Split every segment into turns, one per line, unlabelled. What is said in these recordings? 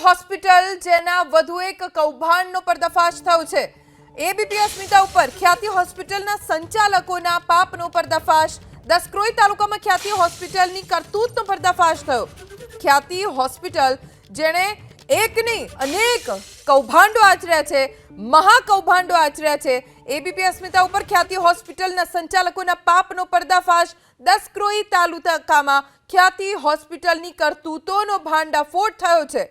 Hospital જેના વધુ એક કૌભાંડનો પર્દાફાશ થયો છે। એબીપી અસ્મિતા ઉપર ખ્યાતિ હોસ્પિટલના સંચાલકોના પાપનો પર્દાફાશ। દસક્રોઈ તાલુકામાં ખ્યાતિ હોસ્પિટલની કરતૂતનો પર્દાફાશ થયો। ખ્યાતિ હોસ્પિટલ જેણે એક નહીં અનેક કૌભાંડો આચર્યા છે, મહાકૌભાંડો આચર્યા છે। એબીપી અસ્મિતા ઉપર ખ્યાતિ હોસ્પિટલના સંચાલકોના પાપનો પર્દાફાશ। દસક્રોઈ તાલુકામાં ખ્યાતિ હોસ્પિટલની કરતૂતોનો ભાંડાફોડ થયો છે।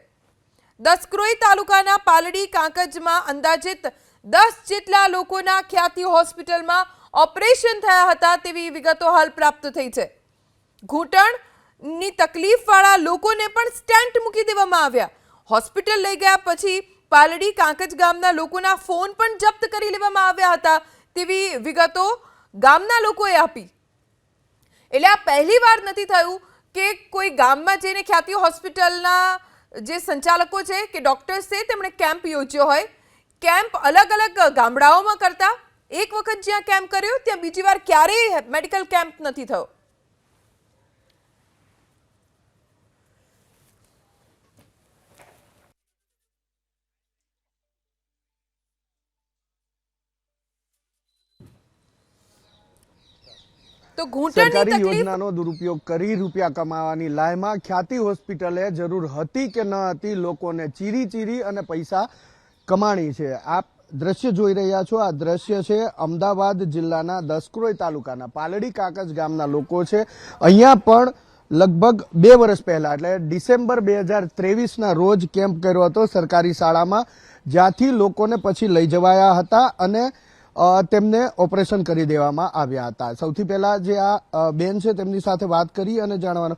દસક્રોઈ તાલુકાના પાલડી કાંકજમાં અંદાજિત 10 જેટલા લોકોના ખ્યાતિ હોસ્પિટલમાં ઓપરેશન થયા હતા તેવી વિગતો હાલ પ્રાપ્ત થઈ છે। ઘૂંટણની તકલીફવાળા લોકોને પણ સ્ટેન્ટ મૂકી દેવામાં આવ્યા। હોસ્પિટલ લઈ ગયા પછી પાલડી કાંકજ ગામના લોકોના ફોન પણ જપ્ત કરી લેવામાં આવ્યા હતા તેવી વિગતો ગામના લોકોએ આપી। એટલે આ પહેલી વાર નથી થયું કે કોઈ ગામમાં જઈને ખ્યાતિ હોસ્પિટલના જે સંચાલકો છે કે ડોક્ટર્સ છે તેમણે કેમ્પ યોજ્યો હોય। કેમ્પ અલગ અલગ ગામડાઓમાં કરતા એક વખત જ્યાં કેમ્પ કર્યો ત્યાં બીજી વાર ક્યારેય મેડિકલ કેમ્પ નથી થયો। તો
સરકારી યોજનાનો દુરુપયોગ કરી રૂપિયા કમાવાની લાયમાં ખ્યાતિ હોસ્પિટલે જરૂર હતી કે ન હતી લોકોને ચીરી ચીરી અને પૈસા કમાણી છે। આપ દ્રશ્ય જોઈ રહ્યા છો, આ દ્રશ્ય છે અમદાવાદ જિલ્લાના દસક્રોઈ તાલુકાના પાલડી કાંકજ ગામના લોકો છે। અહીંયા પણ લગભગ 2 વર્ષ પહેલા એટલે ડિસેમ્બર 2023ના રોજ કેમ્પ કર્યો હતો સરકારી શાળામાં, જ્યાંથી લોકોને પછી લઈ જવાયા હતા અને તેમને ઓપરેશન કરી દેવામાં આવ્યા હતા। સૌથી પહેલા જે આ બેન છે તેમની સાથે વાત કરી અને જાણવાનું,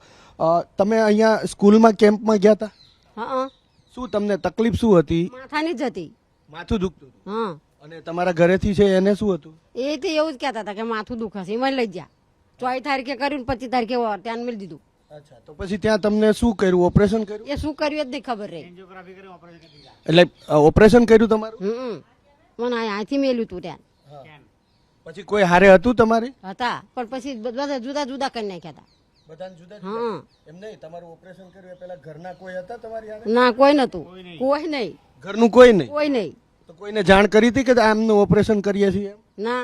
તમે અહીંયા સ્કૂલમાં કેમ્પમાં ગયા હતા?
હા।
શું તમને તકલીફ શું હતી?
માથાની જ હતી,
માથું દુખતું હતું?
હા।
અને તમારા ઘરેથી છે એને શું હતું?
એ તો એવું જ કહેતા હતા કે માથું દુખાશે, એમાં લઈ ગયા। 24 તારીખે કર્યું, 25 તારીખે ત્યાં મેળ દીધું।
અચ્છા, તો પછી ત્યાં તમને શું કર્યું? ઓપરેશન કર્યું?
એ શું કર્યું જ નહીં ખબર રહી।
એટલે ઓપરેશન કર્યું તમારું?
મને અહીંથી મેલ્યું તું ત્યાં।
પછી કોઈ હારે હતું તમારે?
હતા, પણ પછી બધા જુદા જુદા કરી નાખ્યા હતા।
બધાને જુદા?
હા।
એમ નહીં, તમારું ઓપરેશન કર્યું એ પહેલા ઘરના કોઈ હતા તમારી હારે?
ના, કોઈ નતું, કોઈ નહીં।
ઘરનું કોઈ નહીં?
કોઈ નહીં।
તો કોઈને જાણ કરી હતી કે આમનું ઓપરેશન કરીએ છીએ?
ના।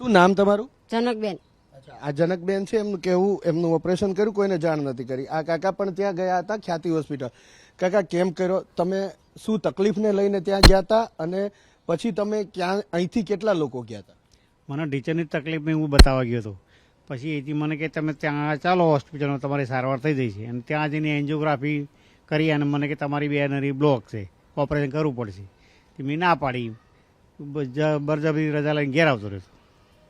શું નામ તમારું?
જનકબેન।
અચ્છા, આ જનકબેન છે, એમનું કેવું એમનું ઓપરેશન કર્યું, કોઈને જાણ નથી કરી। આ કાકા પણ ત્યાં ગયા હતા ખ્યાતિ હોસ્પિટલ। કાકા, કેમ કર્યો તમે? શું તકલીફને લઈને ત્યાં ગયા હતા અને પછી તમે ક્યાં અહીંથી કેટલા લોકો ગયા હતા?
મને ટીચરની તકલીફને હું બતાવવા ગયો હતો, પછી એથી મને કે તમે ત્યાં ચાલો હોસ્પિટલમાં તમારી સારવાર થઈ જઈ છે। અને ત્યાં જઈને એન્જિયોગ્રાફી કરી અને મને કે તમારી 2 નળી બ્લોક છે, ઓપરેશન કરવું પડશે। મેં ના પાડી, બરજબરી રજા લઈને ઘેર આવતો રહ્યો।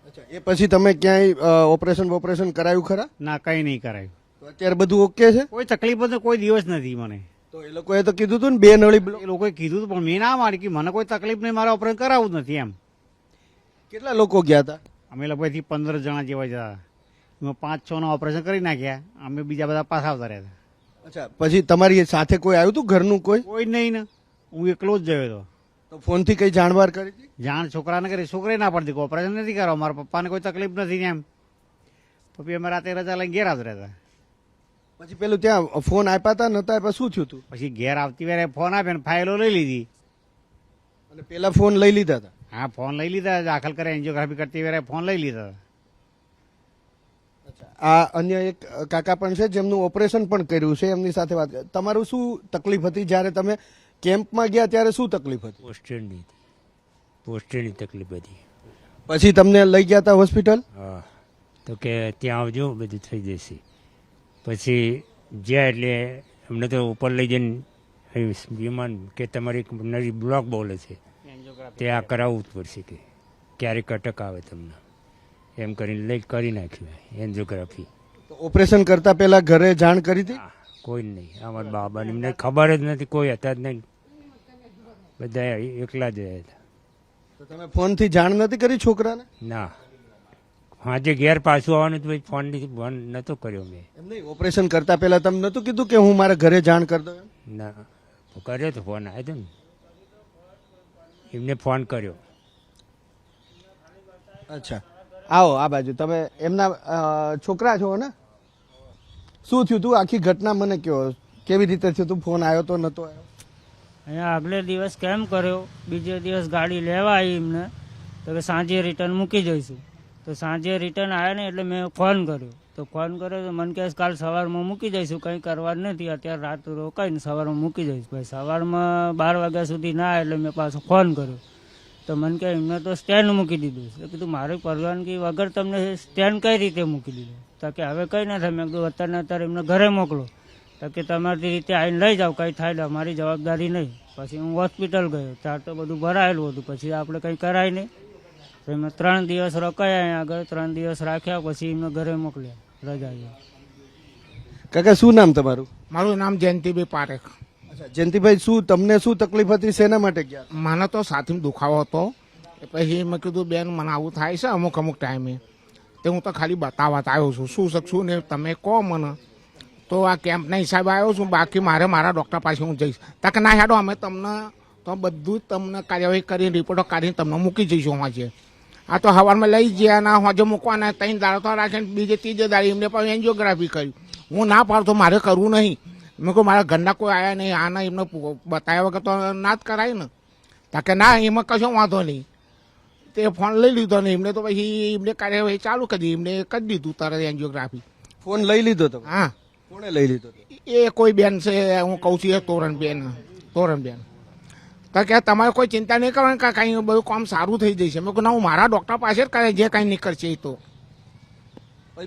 અચ્છા, એ પછી તમે ક્યાંય ઓપરેશન કરાયું ખરા?
ના, કંઈ નહીં કરાયું।
તો અત્યારે બધું ઓકે છે?
કોઈ તકલીફ તો કોઈ દિવસ નથી મને।
તો એ લોકોએ તો કીધું હતું ને 2 નળી બ્લોક?
એ લોકોએ કીધું હતું પણ મેં ના માની કે મને કોઈ તકલીફ નહીં, મારે ઓપરેશન કરાવવું જ નથી એમ।
કેટલા લોકો ગયા હતા?
અમે લગભગથી 15 જણા જેવા જતા હતા, એમાં 5-6 ઓપરેશન કરી નાખ્યા, અમે બીજા બધા પાછા આવતા રહ્યા હતા।
અચ્છા, પછી તમારી સાથે કોઈ આવ્યું હતું ઘરનું?
કોઈ નહીં ને, હું એકલો જ ગયો હતો।
તો ફોનથી કઈ જાણબાર કરી હતી?
જાણ છોકરાને કરી, છોકરે ના પડતી કે ઓપરેશન નથી કરવા, મારા પપ્પાને કોઈ તકલીફ નથી ને એમ। પછી અમે રાતે રજા લઈને ઘેર આવતા રહેતા।
પછી પેલું ત્યાં ફોન આપ્યા હતા નતા આપ્યા, શું થયું હતું?
પછી ઘેર આવતી વારે ફોન આપ્યો ને ફાઇલો લઈ લીધી।
અને પેલા ફોન લઈ લીધા હતા?
હા, ફોન લઈ લીધા, દાખલ કરે એન્જિયોગ્રાફી કરતી વારે ફોન લઈ લીધા।
આ અન્ય એક કાકા પણ છે જેમનું ઓપરેશન પણ કર્યું છે, એમની સાથે વાત કરી। તમારું શું તકલીફ હતી જ્યારે તમે કેમ્પમાં ગયા ત્યારે? શું તકલીફ હતી?
પોસ્ટરની તકલીફ હતી।
પછી તમને લઈ ગયા હતા હોસ્પિટલ?
હા, તો કે ત્યાં આવજો, બધું થઈ જશે। પછી જ્યાં એટલે અમને તો ઉપર લઈ જઈને વિમાન કે તમારી નવી બ્લોક બોલે છે, ત્યાં કરાવવું જ પડશે, કે ક્યારેક અટક આવે તમને, એમ કરીને લઈ કરી નાખ્યું એન્જિયોગ્રાફી।
તો ઓપરેશન કરતા પહેલા ઘરે જાણ કરી હતી?
કોઈ નહીં, અમારા બાબાને એમને ખબર જ નથી, કોઈ હતા જ નહીં, બધા એકલા જ રહ્યા હતા।
તો તમે ફોનથી જાણ નથી કરી છોકરાને?
ના, આજે ઘેર પાછું આવવાનું તો ફોન નતો કર્યો મેં।
એમ નહીં, ઓપરેશન કરતા પહેલા તમે નતું કીધું કે હું મારા ઘરે જાણ કરી દઉં?
ના, કર્યો તો ફોન આવ્યો હતો ને, એમને ફોન કર્યો।
અચ્છા, આવો આ બાજુ, તમે એમના છોકરા છો ને? શું થયું તું? આખી ઘટના મને કહો, કેવી રીતે થયું તું? ફોન આવ્યો તો નતો આવ્યો?
અહીંયા આગલે દિવસ કેમ કર્યો, બીજે દિવસ ગાડી લેવા આવી એમને તો કે સાંજે રિટર્ન મૂકી જઈશું. તો સાંજે રિટર્ન આવ્યા ને એટલે મેં ફોન કર્યો. તો ફોન કર્યો તો મને કહે કાલ સવારમાં મૂકી જઈશું, કંઈ કરવા નથી, અત્યારે રાત રોકાઈને સવારમાં મૂકી જઈશ. ભાઈ સવારમાં 12 વાગ્યા સુધી ના એટલે મેં પાછો ફોન કર્યો. તો મને કહે એમને તો સ્ટેન્ડ મૂકી દીધું. તો કીધું મારી પરવાનગી વગર તમને સ્ટેન્ડ કઈ રીતે મૂકી દીધું? તો કે હવે કંઈ ના થાય. મેં કીધું અત્યારે એમને ઘરે મોકલો. તો કે તમારી રીતે આવીને લઈ જાઓ, કંઈ થાય ને અમારી જવાબદારી નહીં. પછી હું હોસ્પિટલ ગયો, ત્યાં તો બધું ભરાયેલું હતું, પછી આપણે કંઈ કરાય નહીં. તો એમને 3 દિવસ રોકાયા અહીંયા આગળ. 3 દિવસ રાખ્યા પછી એમને ઘરે મોકલ્યા રજા.
કાકા શું નામ તમારું?
મારું નામ જયંતિભાઈ પારેખ.
અચ્છા જયંતિભાઈ, શું તમને શું તકલીફ હતી? શેના માટે ગયા?
મને તો સાથીમાં દુખાવો હતો. પછી મેં કીધું બેન મને આવું થાય છે અમુક ટાઈમે, તે હું તો ખાલી બતાવવા આવ્યો છું, શું શકશું ને તમે કહો મને. તો આ કેમ્પના હિસાબે આવ્યો છું, બાકી મારા ડૉક્ટર પાસે હું જઈશ. તક ના હેડો, અમે તમને તો બધું જ તમને કાર્યવાહી કરીને રિપોર્ટો કાઢીને તમને મૂકી જઈશું હોજે. આ તો સવારમાં લઈ ગયા ના હોજે મૂકવાના 3 દાડો તો રાખીને બીજે 3 દાડે એમને પણ એન્જિયોગ્રાફી કરી. હું ના પાડતો, મારે કરવું નહીં. મેં કહું મારા ઘરના કોઈ આવ્યા નહીં, આના એમને બતાવ્યા વગર તો ના જ કરાય ને. તાકે ના એમાં કશો વાંધો નહીં. તે ફોન લઈ લીધો ને એમને તો પછી એમને કાર્યવાહી ચાલુ કરી, એમને કરી દીધું તરત એન્જિયોગ્રાફી.
ફોન લઈ લીધો તમે?
હા.
કોણે લઈ લીધો?
એ કોઈ બેન છે, હું કહું છું એ તોરણબેન. તો કે તમારે કોઈ ચિંતા નહીં કરવાની, કે કાંઈ બધું કામ સારું થઈ જશે. મેં કહું ના, હું મારા ડૉક્ટર પાસે જ કરે, જે કાંઈ નીકળશે એ તો.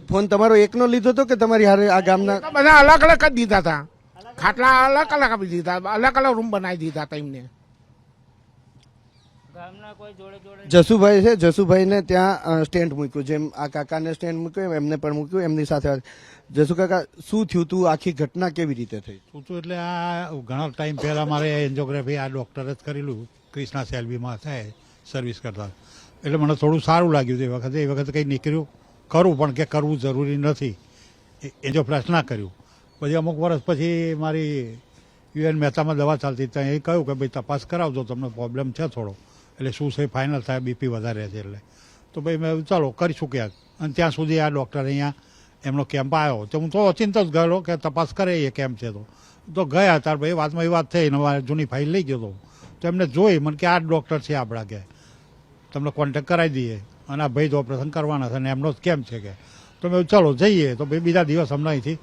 ફોન તમારો એકનો લીધો હતો કે તમારી હારે આ ગામના?
બધા અલગ અલગ જ દીધા હતા, ખાટલા અલગ અલગ આપી દીધા, અલગ અલગ રૂમ બનાવી દીધા હતા એમને.
ગામના કોઈ જોડે જોડે
જસુભાઈ છે, જસુભાઈને ત્યાં સ્ટેન્ડ મૂક્યું, જેમ આ કાકાને સ્ટેન્ડ મૂક્યું એમને પણ મૂક્યું. એમની સાથે જસુ કાકા, શું થયું તું? આખી ઘટના કેવી રીતે થઈ?
શું એટલે આ ઘણા ટાઈમ પહેલા મારે એન્જિયોગ્રાફી આ ડૉક્ટરે જ કરેલું, ક્રિષ્ના સેલ્વીમાં થાય સર્વિસ કરતા. એટલે મને થોડું સારું લાગ્યું એ વખતે કંઈ નીકળ્યું કરું, પણ કે કરવું જરૂરી નથી, એન્જિયોપ્લાસ્ટી ના કર્યું. પછી અમુક વર્ષ પછી મારી યુએન મહેતામાં દવા ચાલતી, ત્યાં એ કહ્યું કે ભાઈ તપાસ કરાવજો, તમને પ્રોબ્લેમ છે થોડો, એટલે શું છે ફાઇનલ થાય, બીપી વધારે છે એટલે. તો ભાઈ મેં ચાલો કરીશું ક્યાંક. અને ત્યાં સુધી આ ડૉક્ટર અહીંયા એમનો કેમ્પ આવ્યો, તો હું તો અચિંત જ ગયેલો કે તપાસ કરે એ કેમ્પ છે. તો ગયા ત્યાર ભાઈ વાતમાં એ વાત થઈ ને મારે જૂની ફાઇલ લઈ ગયો તો એમને જોઈ મને કે આ ડૉક્ટર છે આપણા, કે તમને કોન્ટેક્ટ કરાવી દઈએ અને આ ભાઈ જ ઓપરેશન કરવાના છે અને એમનો જ કેમ્પ છે કે. તો મેં ચાલો જઈએ. તો ભાઈ બીજા દિવસ અમને અહીંથી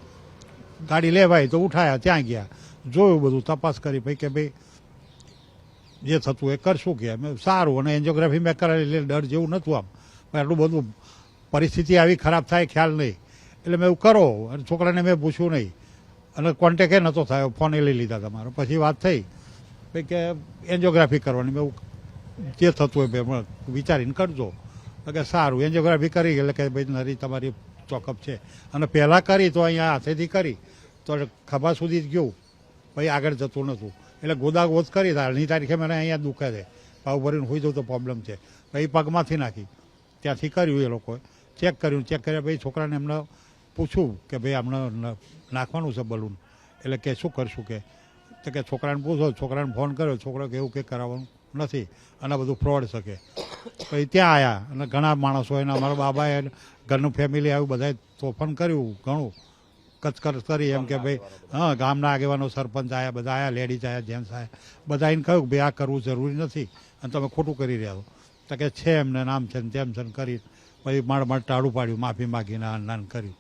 ગાડી લેવાય તો ઉઠાયા, ત્યાં ગયા, જોયું બધું, તપાસ કરી ભાઈ કે ભાઈ જે થતું એ કરશું કે. મેં સારું. અને એન્જિયોગ્રાફી મેં કરાવી એટલે ડર જેવું નહોતું આમ, પણ એટલું બધું પરિસ્થિતિ આવી ખરાબ થાય ખ્યાલ નહીં. એટલે મેં એવું કરો, અને છોકરાને મેં પૂછ્યું નહીં, અને કોન્ટેક્ટ એ નહોતો થયો, ફોન એ લઈ લીધા તમારો. પછી વાત થઈ ભાઈ કે એન્જિયોગ્રાફી કરવાની. મેં જે થતું હોય ભાઈ વિચારીને કરજો. કે સારું. એન્જિયોગ્રાફી કરી એટલે કે ભાઈ નરી તમારી ચોકઅપ છે. અને પહેલાં કરી તો અહીંયા હાથેથી કરી તો ખભા સુધી જ ગયું, ભાઈ આગળ જતું નહોતું. એટલે ગોદાગોદ કરી હાલની તારીખે મને અહીંયા દુખે છે, પાવ ભરીને હોઈ જવું તો પ્રોબ્લેમ છે. પછી પગમાંથી નાખી, ત્યાંથી કર્યું એ લોકોએ, ચેક કર્યા. ભાઈ છોકરાને એમને પૂછ્યું કે ભાઈ આમને નાખવાનું છે બલૂન, એટલે કે શું કરશું કે. તો કે છોકરાને પૂછો, છોકરાને ફોન કર્યો, છોકરો કે એવું કંઈ કરાવવાનું નથી અને બધું ફ્રોડ શકે. પછી ત્યાં આવ્યા અને ઘણા માણસો એને અમારા બાબાએ ઘરનું ફેમિલી આવ્યું, બધાએ તોફાન કર્યું ઘણું, કચકચ કરી એમ કે ભાઈ હા ગામના આગેવાનો સરપંચ આવ્યા, બધા આવ્યા, લેડીઝ આવ્યા, જેન્ટ્સ આવ્યા, બધા એને કહ્યું કે ભાઈ આ કરવું જરૂરી નથી અને તમે ખોટું કરી રહ્યા છો. તો કે છે એમને નામ છે ને તેમ છે કરી. પછી માળ ટાળું પાડ્યું, માફી માગીને નાન કર્યું.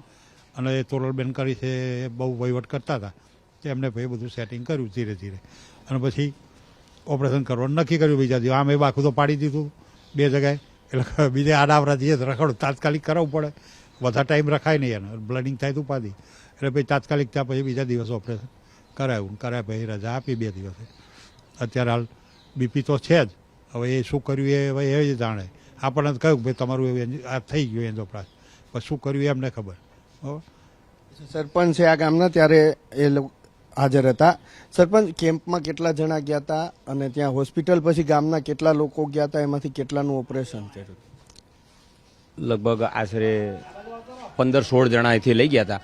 અને એ તોરલબેન કરી છે એ બહુ વહીવટ કરતા હતા, તો એમને ભાઈ બધું સેટિંગ કર્યું ધીરે ધીરે. અને પછી ઓપરેશન કરવાનું નક્કી કર્યું બીજા દિવસ. આમ એ બાખું તો પાડી દીધું 2 જગ્યાએ, એટલે બીજે આડાવરા જઈએ તો રખડું તાત્કાલિક કરાવવું પડે, વધારે ટાઈમ રખાય નહીં એને, બ્લડિંગ થાય તો ઉપાધિ. એટલે પછી તાત્કાલિક ત્યાં પછી બીજા દિવસ ઓપરેશન કરાવ્યું. પછી રજા આપી 2 દિવસે. અત્યારે હાલ બીપી તો છે જ, હવે એ શું કર્યું એ હવે એ જ જાણે. આપણને કહ્યું ભાઈ તમારું આ થઈ ગયું એન્જિયોપ્લાસ્ટી, પછી શું કર્યું એમને ખબર.
સરપંચ છે આ ગામના, ત્યારે એ લોકો હાજર હતા. સરપંચ, કેમ્પમાં કેટલા જણા ગયા હતા અને ત્યાં હોસ્પિટલ પછી ગામના કેટલા લોકો ગયા હતા, એમાંથી કેટલાનું ઓપરેશન કર્યું?
લગભગ આશરે 15-16 જણા અહીંથી લઈ ગયા હતા.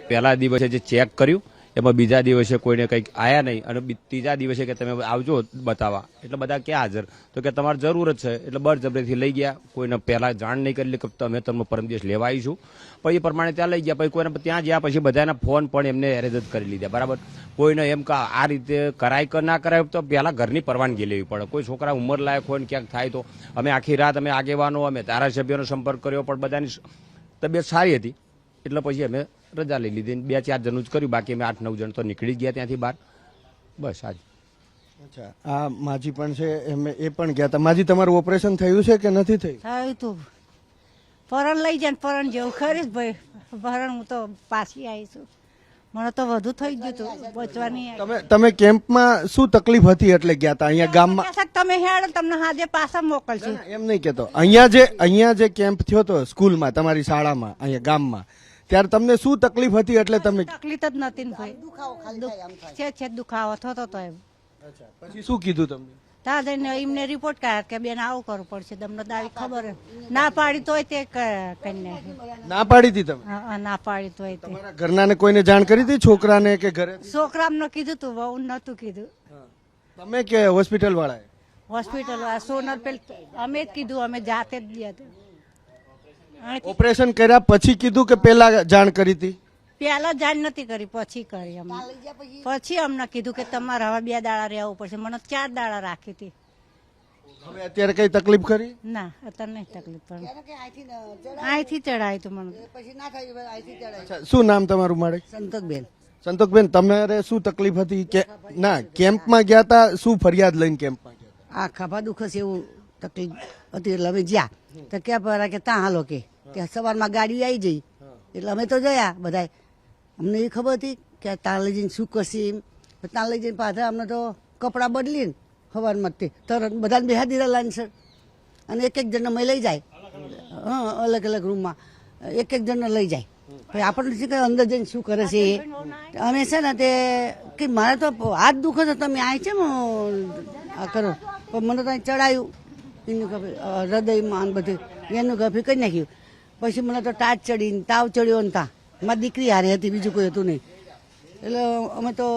પહેલા દિવસે જે ચેક કર્યું એમાં બીજા દિવસે કોઈને કંઈક આયા નહીં અને ત્રીજા દિવસે કે તમે આવજો બતાવવા, એટલે બધા ક્યાં હાજર? તો કે તમારે જરૂર જ છે, એટલે બળજબરીથી લઈ ગયા. કોઈને પહેલાં જાણ નહીં કરી કે તમે તમને પરમ દિવસ લેવા આવીશું, પછી એ પ્રમાણે ત્યાં લઈ ગયા. પછી કોઈને ત્યાં ગયા પછી બધાના ફોન પણ એમને એરેજ જ કરી લીધા. બરાબર, કોઈને એમ કે આ રીતે કરાય કે ના કરાય તો પહેલાં ઘરની પરવાનગી લેવી પડે. કોઈ છોકરા ઉંમર લાયક હોય ને ક્યાંક થાય તો અમે આખી રાત અમે આગેવાનો અમે ધારાસભ્યોનો સંપર્ક કર્યો, પણ બધાની તબિયત સારી હતી એટલે પછી અમે રજા લઈ લીધી. 2-4 જણનું જ કર્યું, બાકી અમે 8-9 જણ તો નીકળી ગયા ત્યાંથી બહાર. બસ આજ.
અચ્છા, આ માજી પણ છે, એ પણ ગયા હતા. માજી, તમારું ઓપરેશન થયું છે કે નથી થયું?
થયું તું પરણ લઈ જાય ને પરણ જેવું ખરી ભાઈ, પરણ હું તો પાછી આવીશું. મને તો વધુ થઈ ગયું હતું, બચવાની.
તમે કેમ્પમાં શું તકલીફ હતી એટલે ગયા હતા? અહીંયા ગામમાં
તમે હેડો, તમને હાજે પાછા મોકલશું.
એમ નહીં કેતો, અહીંયા જે કેમ્પ થયો હતો સ્કૂલમાં, તમારી શાળામાં, અહીંયા ગામમાં, ત્યારે તમને શું તકલીફ હતી એટલે તમે?
તકલીફ જ નથી ને ભાઈ, છે દુખાવો થતો તો એમ.
પછી શું કીધું તમને?
ત્યાં જઈને એમને રિપોર્ટ કર્યા કે બેન આવું કરવું પડશે, તમને દાવી ખબર ના પાડી તોય તે કરી નાખી.
ના પાડી હતી તમે?
ના પાડી તોય તે.
તમારા ઘરનાને કોઈને જાણ કરી હતી, છોકરાને કે ઘરે?
છોકરાને કીધું તું, વહુ નતું કીધું.
તમે કે હોસ્પિટલ વાળાએ?
હોસ્પિટલ સોનર પેલ અમે જ કીધું, અમે જાતે જ ગયા હતા.
ઓપરેશન કર્યા પછી કીધું કે પેલા જાણ કરી હતી?
પેલા જાણ નથી કરી, પછી કરી અમને. પછી અમને કીધું કે તમારે હવે 2 દાડા રહેવું પડશે. મને 4 દાડા રાખી હતી.
હવે અત્યારે કઈ તકલીફ ખરી?
ના, અત્યારે નહીં તકલીફ પડે. અહીંથી ચડાય તું મને.
શું નામ તમારું મારે?
સંતોષબેન.
સંતોષબેન, તમારે શું તકલીફ હતી કે ના કેમ્પમાં ગયા હતા? શું ફરિયાદ લઈને કેમ્પમાં ગયા?
આ ખભા દુખે છે એવું તકલીફ હતી એટલે અમે જ્યાં તો ક્યાં પર કે ત્યાં હાલો કે સવારમાં ગાડી આવી જઈ એટલે અમે તો ગયા બધા. અમને એ ખબર હતી કે ત્યાં લઈ જઈને શું કરશે, ત્યાં લઈ જઈને પાછા અમને તો કપડાં બદલીને સવારમાં તરત બધાને બેહા દીધા લાઈનસર, અને એક જણને મેં લઈ જાય. હા, અલગ અલગ રૂમમાં એક જણને લઈ જાય. પછી આપણને શું કે અંદર જઈને શું કરે છે એ. અમે છે ને તે કે મારે તો હાથ દુખે છે, તમે આ છે આ કરો, પણ મને તો ચડાયું એનું કફી હૃદયમાં બધું એનું કફી કરી નાખ્યું. પછી મને તો ટાટ ચડીને તાવ ચડ્યો ને ત્યાં મારી દીકરી હારે હતી, બીજું કોઈ હતું નહીં. એટલે અમે તો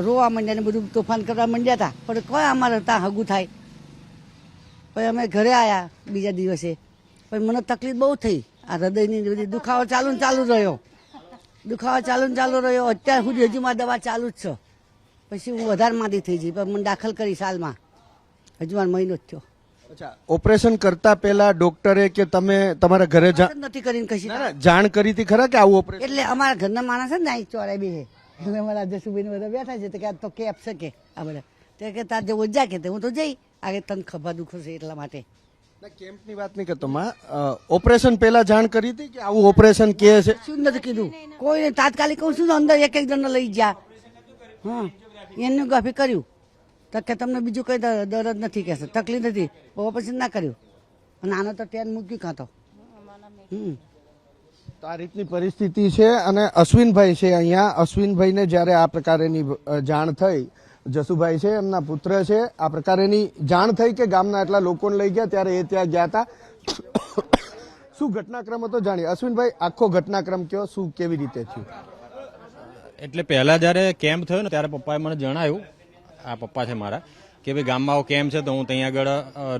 રોવા માંડ્યા ને બધું તોફાન કરવા માંડ્યા હતા, પણ કોઈ અમારે ત્યાં હગું થાય. પછી અમે ઘરે આવ્યા બીજા દિવસે. પછી મને તકલીફ બહુ થઈ, આ હૃદયની બધી દુખાવો ચાલુ રહ્યો, દુખાવો ચાલુ રહ્યો. અત્યાર સુધી હજુ મારી દવા ચાલુ જ છે. પછી હું વધારે માંદી થઈ જઈ, પણ મને દાખલ કરી સાલમાં, હજુ મારો મહિનો જ થયો.
અચ્છા, ઓપરેશન કરતા પહેલા ડોક્ટરે કે તમે તમારા ઘરે
નથી કરીને કશી
જાણ કરી હતી ખરા કે આવું ઓપરેશન?
એટલે અમારા ઘરના માણસ છે ને અહીં ચોરાય બી છે, એટલે અમારા જસુભાઈ બધા બેઠા છે કે આ તો કેપ છે કે આ બધા તે કે તાર જવું જા કે હું તો જઈ આગે તને ખભા દુખો છે એટલા માટે.
કેમ્પની વાત નહીં કરતો માં, ઓપરેશન પહેલા જાણ કરી હતી કે આવું ઓપરેશન કે છે?
શું નથી કીધું કોઈ, તાત્કાલિક કહું છું અંદર એક જણને લઈ જા. હા, એનું ગફી કર્યું તો કે તમને બીજું કઈ દર્દ નથી કહેશે, તકલીફ નથી, ઓપરેશન ના કર્યું અને આનો તો ટેન મૂક્યું કાં તો.
તો આ રીતની પરિસ્થિતિ છે. અને અશ્વિનભાઈ છે અહીંયા. અશ્વિનભાઈને જ્યારે આ પ્રકારેની જાણ થઈ, જસુભાઈ છે એમના પુત્ર છે, આ પ્રકારેની જાણ થઈ કે ગામના એટલા લોકોને લઈ ગયા ત્યારે એ ત્યાં ગયા હતા. શું ઘટનાક્રમ હતો જાણીએ. અશ્વિનભાઈ, આખો ઘટનાક્રમ કયો, શું કેવી રીતે થયું?
એટલે પહેલા જ્યારે કેમ્પ થયો ને ત્યારે પપ્પાએ મને જણાવ્યું, આ પપ્પા છે મારા, કે ભાઈ ગામમાં આવો કેમ્પ છે તો હું ત્યાં આગળ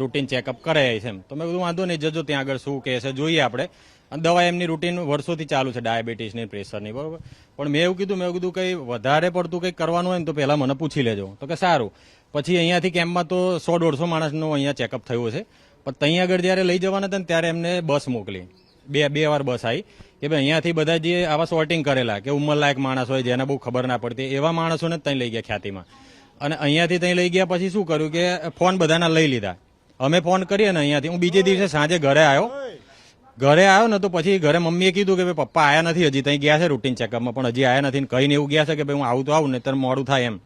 રૂટીન ચેકઅપ કરાય છે એમ. તો મેં કીધું વાંધો નહીં, જજો ત્યાં આગળ શું કહે છે જોઈએ આપણે. અને દવા એમની રૂટીન વર્ષોથી ચાલુ છે, ડાયાબિટીસની, પ્રેશરની, બરોબર. પણ મેં એવું કીધું કંઈ વધારે પડતું કંઈક કરવાનું હોય ને તો પહેલાં મને પૂછી લેજો. તો કે સારું. પછી અહીંયાથી કેમ્પમાં તો 100-150 માણસનું અહીંયા ચેકઅપ થયું છે. પણ ત્યાં આગળ જ્યારે લઈ જવાના હતા ને ત્યારે એમને બસ મોકલી, બે વાર બસ આવી કે ભાઈ અહીંયાથી બધા જે આવા સોર્ટિંગ કરેલા કે ઉંમરલાયક માણસ હોય જેને બહુ ખબર ના પડતી એવા માણસોને ત્યાં લઈ ગયા ખ્યાતિમાં. અને અહીંયાથી ત્યાં લઈ ગયા પછી શું કર્યું કે ફોન બધાના લઈ લીધા. અમે ફોન કરીએ ને અહીંયાથી, હું બીજે દિવસે સાંજે ઘરે આવ્યો ને તો પછી ઘરે મમ્મીએ કીધું કે ભાઈ પપ્પા આયા નથી, હજી ત્યાં ગયા છે રૂટીન ચેકઅપમાં, પણ હજી આયા નથી. કહીને એવું ગયા છે કે ભાઈ હું આવું તો આવું, ને ત્યારે મોડું થાય એમ.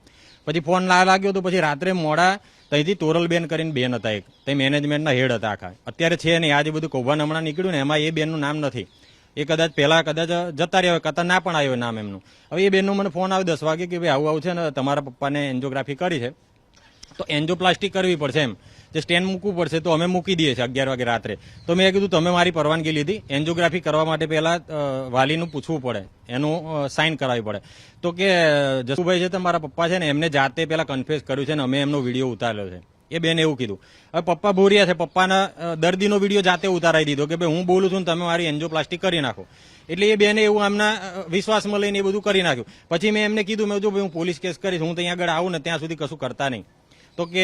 પછી ફોન લાગ્યો તો પછી રાત્રે મોડા ત્યાંથી તોરલબેન કરીને બેન હતા, એક તે મેનેજમેન્ટના હેડ હતા આખા. અત્યારે છે નહીં, આજે બધું કૌભાંડ હમણાં નીકળ્યું ને એમાં એ બેનનું નામ નથી. એ કદાચ પહેલા જતા રહ્યા હોય, કદાચ ના પણ આવ્યો નામ એમનું. હવે એ બેનનો મને ફોન આવ્યો 10 વાગે કે ભાઈ આવું છે ને તમારા પપ્પાને એન્જિયોગ્રાફી કરી છે તો એન્જિયોપ્લાસ્ટી કરવી પડશે એમ. જે સ્ટેન્ડ મૂકવું પડશે તો અમે મૂકી દઈએ છીએ 11 વાગે રાત્રે. તો મેં કીધું તમે મારી પરવાનગી લીધી, એન્જિયોગ્રાફી કરવા માટે પહેલા વાલીનું પૂછવું પડે, એનું સાઇન કરાવવી પડે. તો કે જસુભાઈ છે તમારા પપ્પા છે ને એમને જાતે પહેલા કન્ફેસ કર્યું છે ને અમે એમનો વિડીયો ઉતારેલો છે. એ બેન એવું કીધું. હવે પપ્પા બોર્યા છે, પપ્પાના દર્દીનો વિડીયો જાતે ઉતારાઈ દીધો કે ભાઈ હું બોલું છું ને તમે મારી એન્જિયોપ્લાસ્ટી કરી નાખો. એટલે એ બેને એવું આમના વિશ્વાસમાં લઈને એ બધું કરી નાખ્યું. પછી મેં એમને કીધું, મેં જો ભાઈ હું પોલીસ કેસ કરીશ, હું ત્યાં આગળ આવું ને ત્યાં સુધી કશું કરતા નહીં. તો કે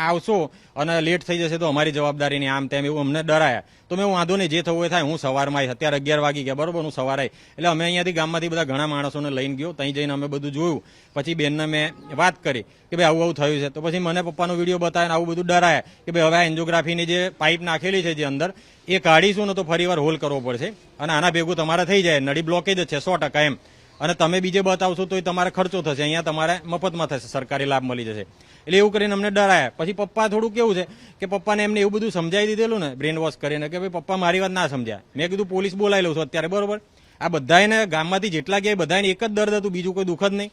આવશો અને લેટ થઈ જશે તો અમારી જવાબદારી નહીં, આમ તેમ એવું અમને ડરાયા. તો મેં વાંધો નહીં, જે થવું એ થાય, હું સવારમાં આવીશ. અત્યારે 11 વાગી ગયા, બરોબર, હું સવારે આવી. એટલે અમે અહીંયાથી ગામમાંથી બધા ઘણા માણસોને લઈને ગયો, ત્યાં જઈને અમે બધું જોયું. પછી બેનને મેં વાત કરી કે ભાઈ આવું આવું થયું છે. તો પછી મને પપ્પાનો વિડીયો બતાવ્યો, આવું બધું ડરાયા કે ભાઈ હવે આ એન્જિયોગ્રાફીની જે પાઇપ નાખેલી છે જે અંદર એ કાઢીશું ને તો ફરી વાર હોલ કરવો પડશે અને આના ભેગું તમારે થઈ જાય, નળી બ્લોકેજ જ છે 100% એમ. અને તમે બીજે બતાવશો તો તમારે ખર્ચો થશે, અહીંયા તમારે મફતમાં થશે, સરકારી લાભ મળી જશે. એટલે એવું કરીને અમને ડરાયા. પછી પપ્પા થોડું કેવું છે કે પપ્પાને એમને એવું બધું સમજાવી દીધેલું ને બ્રેન વોશ કરીને કે ભાઈ પપ્પા મારી વાત ના સમજ્યા. મેં કીધું પોલીસ બોલાવી લઉં છું અત્યારે, બરોબર. આ બધાને ગામમાંથી જેટલા ગયા બધાને એક જ દર્દ હતું, બીજું કોઈ દુઃખ જ નહીં.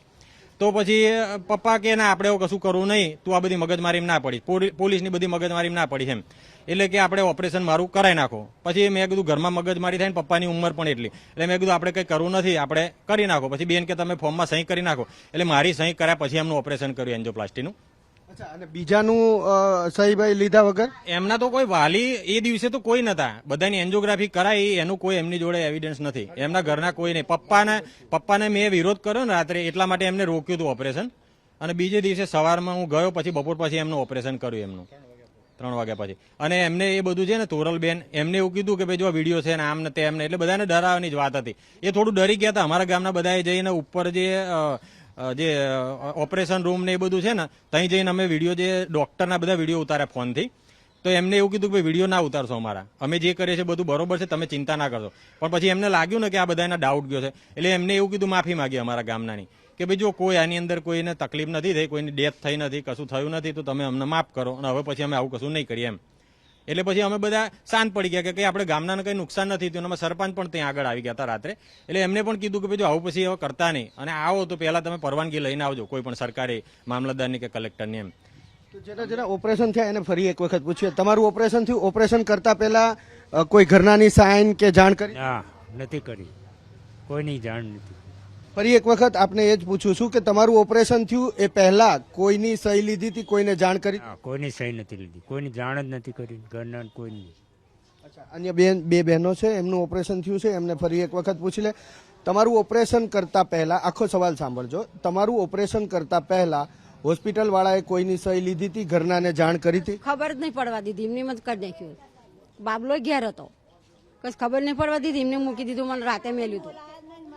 તો પછી પપ્પા કે ના આપણે એવું કશું કરવું નહીં, તું આ બધી મગજમારી ના પડી, પોલીસની બધી મગજમારી ના પડી એમ. એટલે કે આપણે ઓપરેશન મારું કરાવી નાખો. પછી મેં કીધું ઘરમાં મગજમારી થાય ને પપ્પાની ઉંમર પણ એટલી, એટલે મેં કીધું આપણે કંઈ કરવું નથી, આપણે કરી નાખો. પછી બેન કે તમે ફોર્મમાં સહી કરી નાખો. એટલે મારી સહી કર્યા પછી એમનું ઓપરેશન કર્યું એન્જિયોપ્લાસ્ટીનું.
અચ્છા, અને બીજાનું સહી ભાઈ લીધા વગર
એમના તો કોઈ વાલી એ દિવસે તો કોઈ નતા, બધાની એન્જિયોગ્રાફી કરાઈ એનું કોઈ એમની જોડે એવિડન્સ નથી, એમના ઘરના કોઈ નહીં. પપ્પાને મેં વિરોધ કર્યો ને રાત્રે, એટલા માટે એમને રોક્યું હતું ઓપરેશન. અને બીજે દિવસે સવારમાં હું ગયો, પછી બપોર પછી એમનું ઓપરેશન કર્યું એમનું 3 વાગ્યા પછી. અને એમને એ બધું છે ને તોરલબેન એમને એવું કીધું કે ભાઈ જો વિડીયો છે ને આમ ને તેમ ને, એટલે બધાને ડરાવવાની જ વાત હતી. એ થોડું ડરી ગયા હતા. અમારા ગામના બધાએ જઈને ઉપર જે ઓપરેશન રૂમ ને એ બધું છે ને ત્યાં જઈને અમે વિડીયો, જે ડોક્ટરના બધા વિડીયો ઉતાર્યા ફોનથી. તો એમને એવું કીધું કે ભાઈ વિડીયો ના ઉતારશો અમારા, અમે જે કરીએ છીએ બધું બરોબર છે, તમે ચિંતા ના કરશો. પણ પછી એમને લાગ્યું ને કે આ બધાના ડાઉટ ગયો છે, એટલે એમને એવું કીધું માફી માંગી અમારા ગામનાની કે ભાઈ જો કોઈ આની અંદર કોઈને તકલીફ નથી થઈ, કોઈની ડેથ થઈ નથી, કશું થયું નથી, તો તમે અમને માફ કરો અને હવે પછી અમે આવું કશું નહીં કરીએ એમ. એટલે પછી અમે બધા શાંત પડી ગયા કે કંઈ આપણે ગામનાને કંઈ નુકસાન નથી થયું. એમાં સરપંચ પણ ત્યાં આગળ આવી ગયા હતા રાત્રે. એટલે એમને પણ કીધું કે ભાઈ જો આવું પછી હવે કરતા નહીં, અને આવો તો પહેલા તમે પરવાનગી લઈને આવજો કોઈ પણ સરકારી મામલતદારની કે કલેક્ટરની એમ.
તો જેના ઓપરેશન થયા એને ફરી એક વખત પૂછીએ, તમારું ઓપરેશન થયું, ઓપરેશન કરતા પહેલા કોઈ ઘરનાની સાઇન કે જાણ કરી?
ના, નથી કરી, કોઈની જાણ નથી.
ફરી એક વખત આપને એ જ પૂછું છું કે તમારું ઓપરેશન થયું એ પહેલા કોઈની સહી લીધી હતી, કોઈને જાણ કરી?
કોઈની સહી નથી લીધી, કોઈની જાણ જ નથી કરી, ઘરના કોઈની.
અચ્છા, અન્ય બે બહેનો છે એમનું ઓપરેશન થયું છે, એમને ફરી એક વખત પૂછી લે. તમારું ઓપરેશન કરતા પહેલા, આખો સવાલ સાંભળજો, તમારું ઓપરેશન કરતા પહેલા હોસ્પિટલ વાળાએ કોઈની સહી લીધી હતી, ઘરનાને જાણ કરી હતી?
ખબર જ નહીં પડવા દીધી, એમને જ કરી નાખ્યું. બાબલો ઘેર હતો, કઈ ખબર નહીં પડવા દીધી, એમને મૂકી દીધું, મને રાતે મેલ્યું હતું,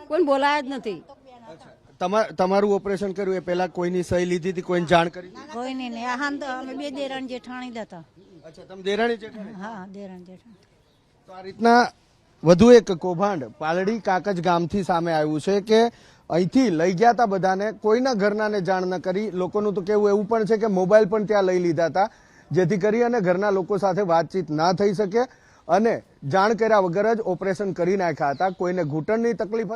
કોઈ બોલાયા જ નથી.
તમારું ઓપરેશન કર્યું એ પહેલા કોઈની સહી લીધી હતી, કોઈને જાણ કરી?
કોઈ નહીં. આમ તો અમે 2 દેરાણી જેઠાણી જ હતા.
અચ્છા, તમે દેરાણી જેઠાણી?
હા, દેરાણી જેઠાણી.
તો આ રીતના વધુ એક કૌભાંડ પાલડી કાકજ ગામથી સામે આવ્યું છે કે અહીંથી લઈ ગયા હતા બધાને, કોઈના ઘરનાને જાણ ન કરી. લોકોનું તો કેવું એવું પણ છે કે મોબાઈલ પણ ત્યાં લઈ લીધા હતા, જેથી કરી અને ઘરના લોકો સાથે વાતચીત ના થઈ શકે અને જાણ કર્યા વગર જ ઓપરેશન કરી નાખ્યા હતા. કોઈને ઘૂંટણની તકલીફ